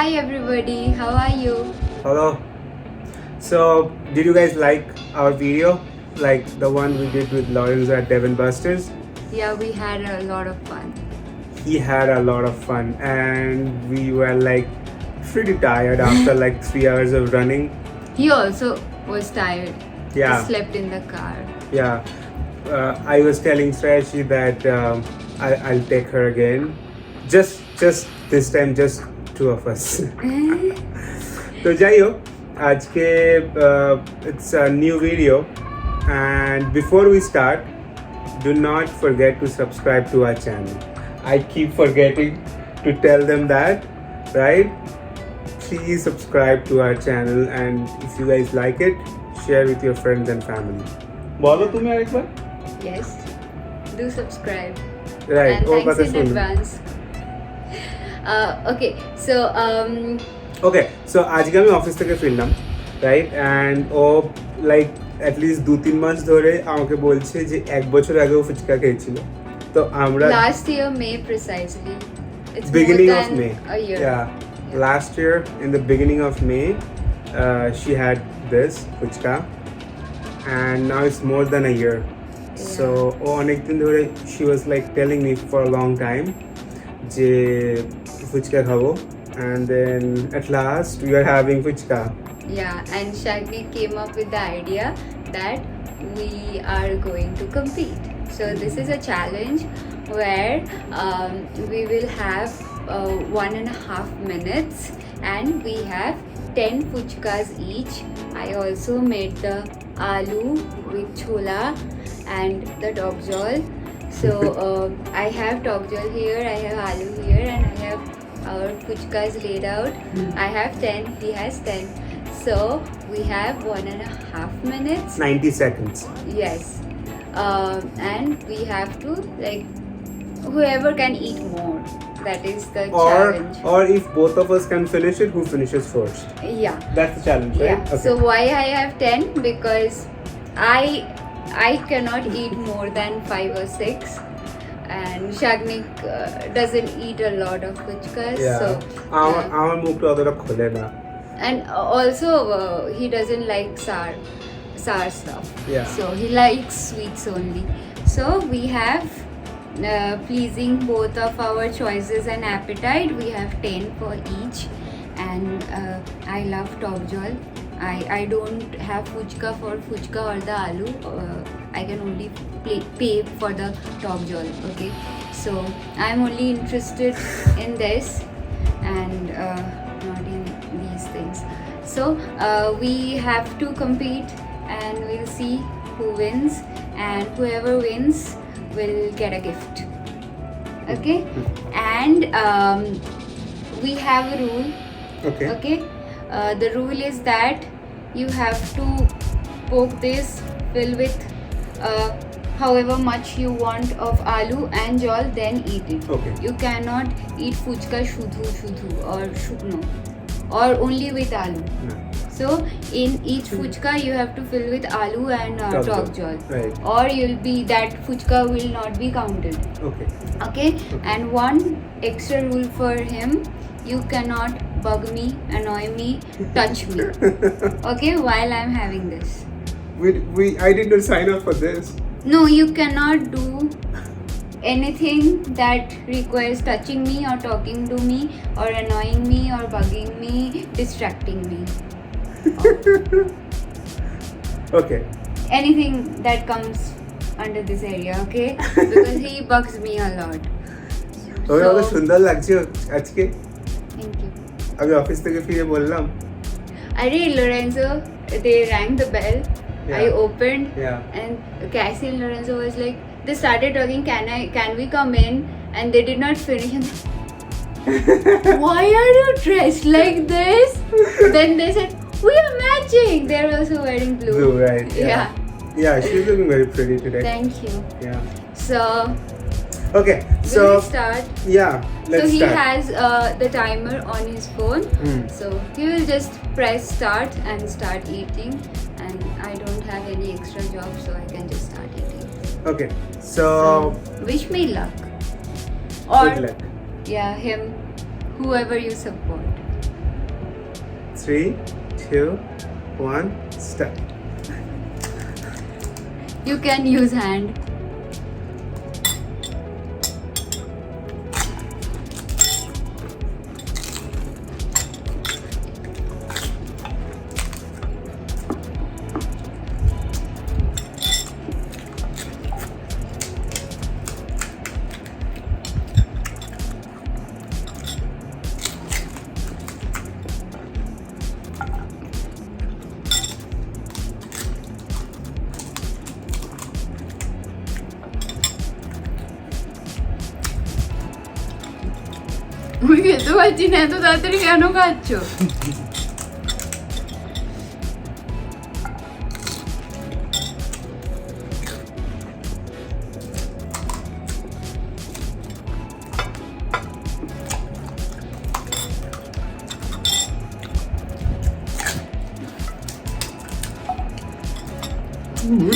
Hi everybody, how are you? Hello. So, did you guys like our video? Like the one we did with Lawrence at Devon Busters? Yeah, we had a lot of fun. He had a lot of fun, and we were like pretty tired after like 3 hours of running. He also was tired. Yeah. He slept in the car. Yeah. I was telling Srashi that I'll take her again. Just this time, just two of us. तो जाइए आज के it's a new video and before we start do not forget to subscribe to our channel. I keep forgetting to tell them that, right? Please subscribe to our channel and if you guys like it, share with your friends and family. बोलो तुम्हें एक बार? Yes, do subscribe. Right. And वो thanks पता in सुन. advance. Okay, so okay so আজকে আমি office থেকে ফিরলাম রাইট অ্যান্ড ও লাইক অ্যাটলিস্ট 2-3 মাস ধরে আমাকে বলছে যে 1 বছর আগে ও ফুচকা খেয়েছিল তো আমরা last year May precisely. It's beginning more of than May a year. yeah last year in the beginning of May she had this fuchka and now it's more than a year so ও অনেকদিন ধরে she was like telling me for a long time যে ফুচকা খাবো and then at last we are having fuchka. Yeah, and Shagni came up with the idea that we are going to compete. So this is a challenge where we will have 1.5 minutes and we have 10 fuchkas each. I also made the aloo with chola and the dog jol. So I have dog jol here, I have aloo here and I have our fuchkas laid out. I have 10, he has 10. So we have 1.5 minutes. 90 seconds. Yes. And we have to like whoever can eat more. That is the challenge. Or if both of us can finish it, who finishes first? Yeah. That's the challenge, right? Yeah. So why I have 10? Because I cannot eat more than 5 or 6. And Shagnik doesn't eat a lot of fuchkas. Yeah. So, আমার মুখটা অতটা খোলে না and also he doesn't like sour stuff. Yeah. So he likes sweets only. So we have pleasing both of our choices and appetite. We have 10 for each, and I love top jol. I don't have fuchka for fuchka or the aloo. I can only pay for the top jol. Okay, so I'm only interested in this and not in these things. So we have to compete and we'll see who wins, and whoever wins will get a gift. Okay, and we have a rule. Okay. The rule is that you have to poke this, fill with however much you want of aloo and jol, then eat it. Okay. You cannot eat fuchka shudhu or shukno or only with aloo. No. So in each fuchka you have to fill with aloo and dog jol. Right. Or that fuchka will not be counted. Okay, and one extra rule for him: you cannot bug me, annoy me, touch me. Okay, while I'm having this. I did not sign up for this. No, you cannot do anything that requires touching me or talking to me or annoying me or bugging me, distracting me. Okay. Anything that comes under this area, okay? Because he bugs me a lot. ওকে কত সুন্দর লাগছে আজকে Thank you. আমি office থেকে ফিরে বললাম Arey Lorenzo, they rang the bell. Yeah. I opened Yeah. and Cassie and Lorenzo was like, they started talking, can we come in? And they did not finish. And why are you dressed like this? Then they said, we are matching. They're also wearing blue. Blue, right? Yeah. Yeah, she's looking very pretty today. Thank you. Yeah. So, Okay, will so we start? yeah, let's So he start. has the timer on his phone. So he will just press start and start eating. And I don't have any extra job, so I can just start eating. Okay, so Wish me luck. Or good luck. yeah, him, whoever you support. 3, 2, 1, start. You can use hand. আমি খেতে পারছি না, এত তাড়াতাড়ি কেন খাচ্ছ?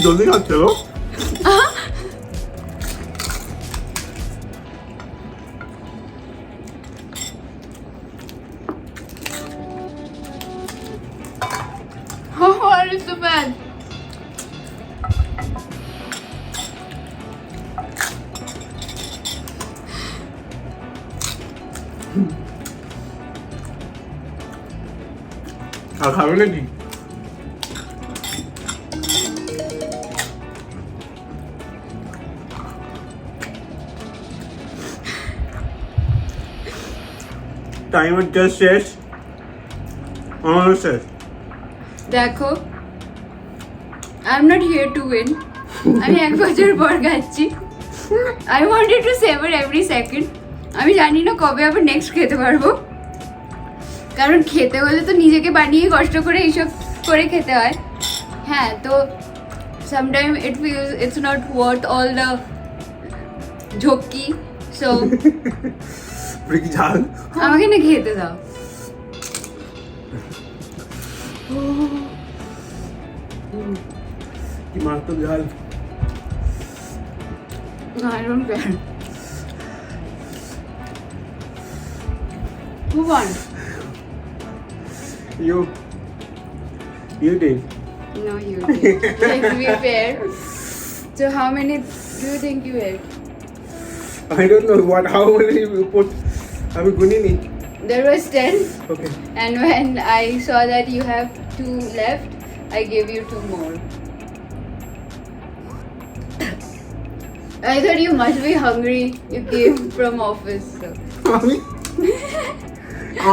জলদি খাচ্ছে গো। What is so bad? আর খাবে নাকি? টাইমার জাস্ট শেষ, আমারও শেষ। দেখো, I am not here to win. আমি এক বছর পর খাচ্ছি। I wanted to savour every second. আমি জানি না কবে আবার নেক্সট খেতে পারবো, কারণ খেতে হলে তো নিজেকে বানিয়ে কষ্ট করে এইসব করে খেতে হয়। হ্যাঁ, তো sometime it feels it's not worth all the ঝক্কি। সো কি ঝাল। আমাকে না খেতে দাও। কি মারাত্মক ঝাল। I don't care. Who won? You did. No, you did. Let's be fair. So how many do you think you ate? I don't know how many you put. আমি গুনিনি। There was 10, Okay. and when I saw that you have 2 left, I gave you 2 more. I thought you must be hungry. You came from office. So.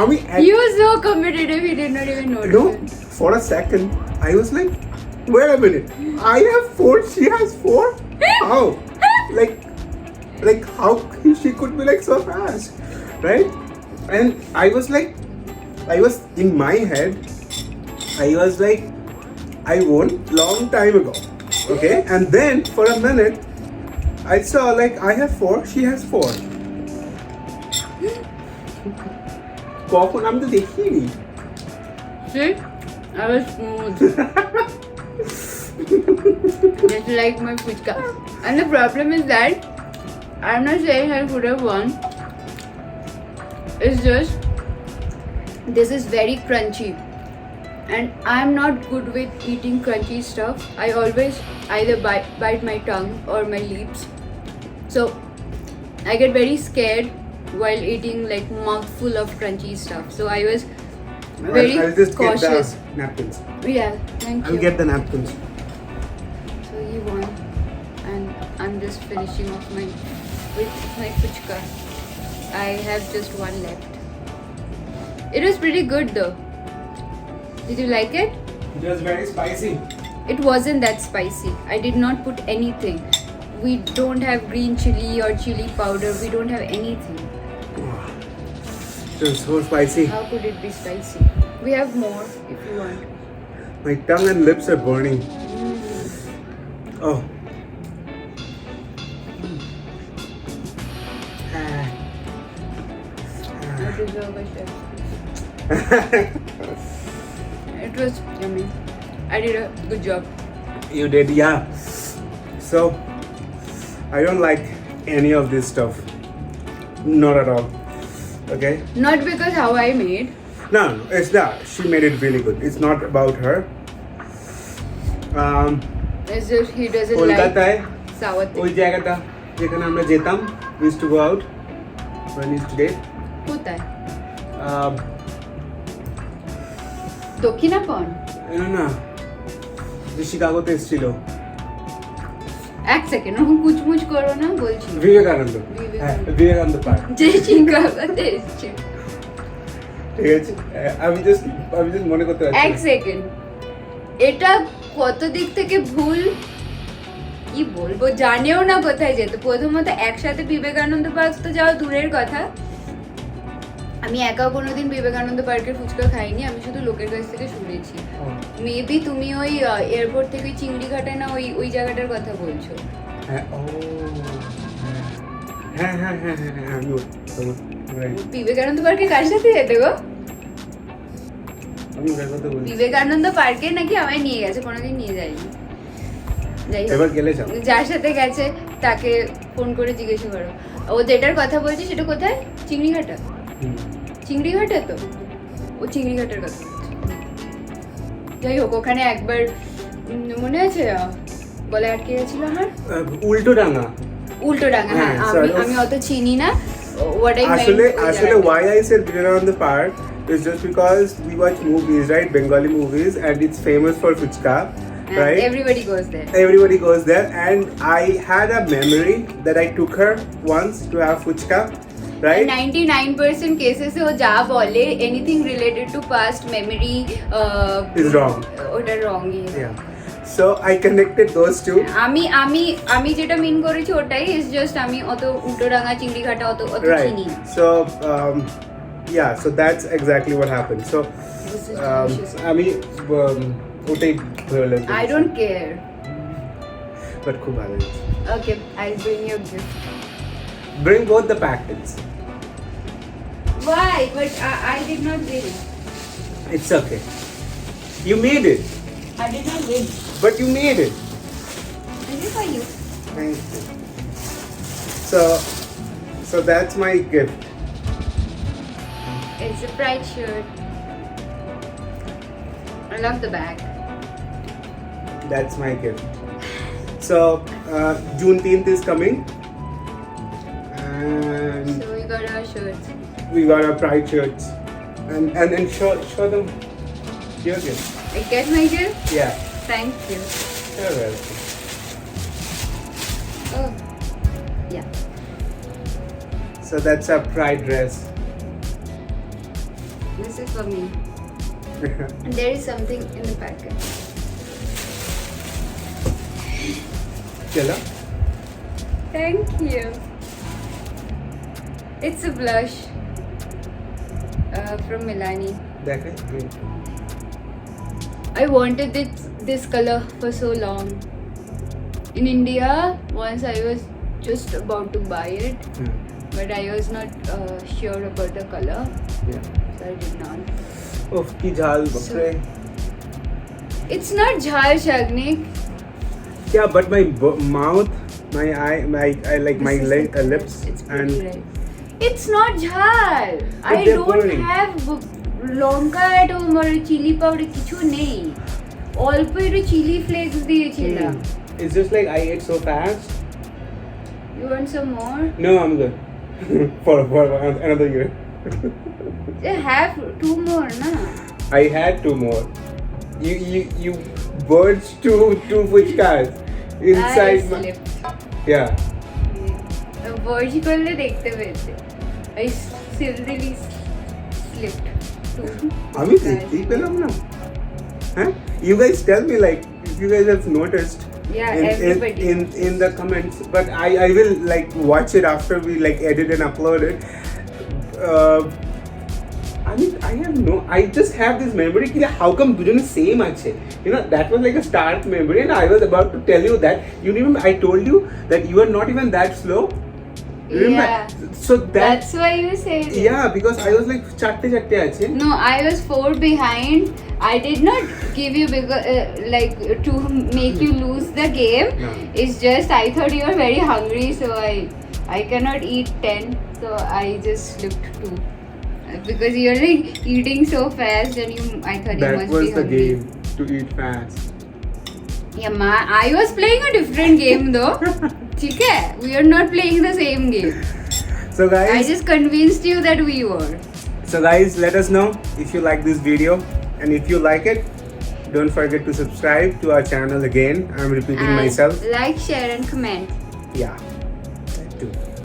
আমি You were so competitive, he did not even notice. No, it. for a second I was like, wait a minute, I have 4, she has 4? How? Like how she could be like so fast, right? And I was in my head, I was like, I won long time ago, okay? And then for a minute I saw like I have 4, she has 4. কখন আমি তো দেখিনি। See? I was smooth. Just like my puchka. And the problem is that I'm not saying I could have won. It's just this is very crunchy. And I'm not good with eating crunchy stuff. I always either bite my tongue or my lips. So I get very scared while eating like mouthful of crunchy stuff. So I was very I'll just cautious. get the napkins. Yeah, thank I'll you. get the napkins. So you won, and I'm just finishing off with my puchka. I have just one left. It was pretty good though. Did you like it? It was very spicy. It wasn't that spicy. I did not put anything. We don't have green chili or chili powder. We don't have anything. It was so spicy. How could it be spicy? We have more if you want. My tongue and lips are burning. Oh. I deserve a chef. It was yummy. I did a good job. You did, yeah. So, I don't like any of this stuff. Not at all. Okay? Not because how I made. No, it's not. She made it really good. It's not about her. It's just he doesn't like কলকাতায় sour things. ওই জায়গাটা যেখানে আমরা যেতাম, we used to go out when we used to date. কোথায়? Um, Dakshinapan? না যে শিকাগোতে এসেছিল, এক সেকেন্ড, ওরকম কুচমুচ করো না, বলছি। বিবেকানন্দ। বিবেকানন্দ। হ্যাঁ, বিবেকানন্দ পার্ক। যে শিকাগোতে এসছে। ঠিক আছে, আমি জাস্ট মনে করতে পারছি এক না। সেকেন্ড, এটা কত দিক থেকে ভুল কি বলবো, জানেও না কোথায় যেত। প্রথমত একসাথে বিবেকানন্দ পার্ক তো যাওয়া দূরের কথা, আমি একা কোনোদিন বিবেকানন্দ পার্কের ফুচকা খাইনি, আমি শুধু লোকের কাছ থেকে শুনেছি। ও, মেবি তুমি ওই এয়ারপোর্ট থেকে চিংড়ি ঘাটে না ওই জায়গাটার কথা বলছো। হ্যাঁ, ও, হ্যাঁ হ্যাঁ হ্যাঁ হ্যাঁ হ্যাঁ, আমি right. বিবেকানন্দ পার্কে কার সাথে যেতে গো? আমি ওটার কথা বলছি। বিবেকানন্দ পার্কে নাকি আমায় নিয়ে গেছে, কোনোদিন নিয়ে যায়নি। যাই হোক, এবার গেলে যাও। যার সাথে গেছে তাকে ফোন করে জিজ্ঞাসা করো। ও যেটার কথা বলছে সেটা কোথায়? চিংড়িঘাটা? হুম। চিংড়িঘাটা তো, ও চিংড়িঘাটের কথা বলছে। যাই হোক, ওখানে একবার মনে আছে বলে আটকে গেছিল আমার, উল্টো ডাঙা। উল্টোডাঙ্গা। হ্যাঁ, হ্যাঁ, আমি sorry. আমি অত চিনি না। What I meant আসলে ওই আসলে জায়গাটা। why I said Vivekananda Park is just because we watch movies, right? Bengali movies, and it's famous for fuchka, And right? everybody goes there. Everybody goes there, and I had a memory that I took her once to have fuchka, right? 99% cases ও যা বলে anything related to past memory Is wrong. ওটা wrong E. Yeah. So I connected those two. আমি আমি আমি যেটা মিন করেছি ওটাই, is just আমি অত উল্টোডাঙ্গা চিংড়িঘাটা অত চিনি Right. না। So yeah, so that's exactly what happened. So This is delicious. আমি ওটাই ভালো লাগছে। I don't care. But খুব ভালো লাগছে। Okay, I'll bring you a gift. Bring both the packets. Why? But I did not win. It's okay. You made it, I did not win. but you made it. This is for you. Thank you. So that's my gift. It's a pride shirt. I love the bag. That's my gift. So Juneteenth is coming, and So we got our shirts. we got our pride shirts, and show them your gift. I get my gift? Yeah, Thank you. you're welcome. Oh, yeah. So that's our pride dress. This is for me. And there is something in the packet. Chalo. Thank you. It's a blush from Milani. Dekhe. I wanted this color for so long. In India, once I was just about to buy it, but I was not sure about the color, Yeah. so I did not. Of ki jhal bakre. It's not jhal, Shagnik. Yeah, but my mouth, my eye, I like my This is the lips, It's and pretty red. It's not jhal. I they're don't boring. have Lanka at home or chili powder, কিছু নেই। অল্প একটু chilli flakes দিয়েছিলাম। It's just like I ate so fast. You want some more? No, I'm good. for another year. They have two more, na? I had two more. You burst two fuchkas inside I my. slipped. Yeah. Verge করলে দেখতে পেতে। I silly slipped. আমি দেখতেই পেলাম না। Huh? You guys tell me like if you guys have noticed. Yeah, everybody. In the comments, but I will like watch it after we like edit and upload it. I mean, I just have this memory ki how come dujone same ache. You know, that was like a stark memory, and I was about to tell you that you remember I told you that you are not even that slow. You remember? Yeah. So That's why you said it. yeah, because I was like chatte ache. No, I was 4 behind. I did not give you because like to make you lose the game. No. It's just I thought you were very hungry, so I cannot eat 10, so I just slipped 2. Because you're like eating so fast and I thought you That must was be the hungry. game, to eat fast. Yeah, I was playing a different game though. ठीक है? We are not playing the same game. So I guys, just convinced you that we were. let us know if you like this video, and if you like it, don't forget to subscribe to our channel again. I'm repeating And myself. like, share, and comment. Yeah, that too.